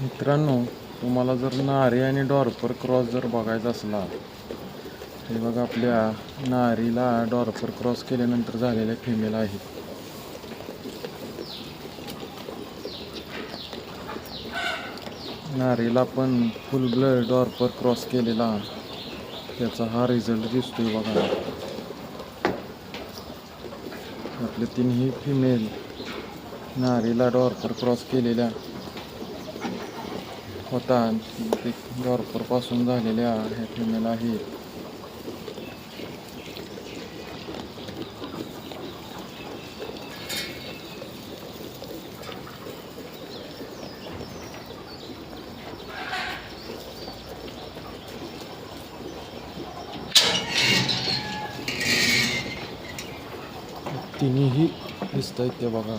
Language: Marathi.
मित्रांनो, तुम्हाला जर नारी आणि डॉर्पर क्रॉस जर बघायचा असला, हे बघा आपल्या नारीला डॉर्पर क्रॉस केल्यानंतर झालेल्या फिमेल आहेत. नारीला पण फुल ब्लड डॉर्पर क्रॉस केलेला त्याचा हा रिझल्ट दिसतोय बघा. आपले तिन्ही फिमेल नारीला डॉर्पर क्रॉस केलेल्या होता. ते डॉर्पर पासून झालेल्या ह्या फिमेल आहेत. तिन्ही दिसत आहेत ते बघा.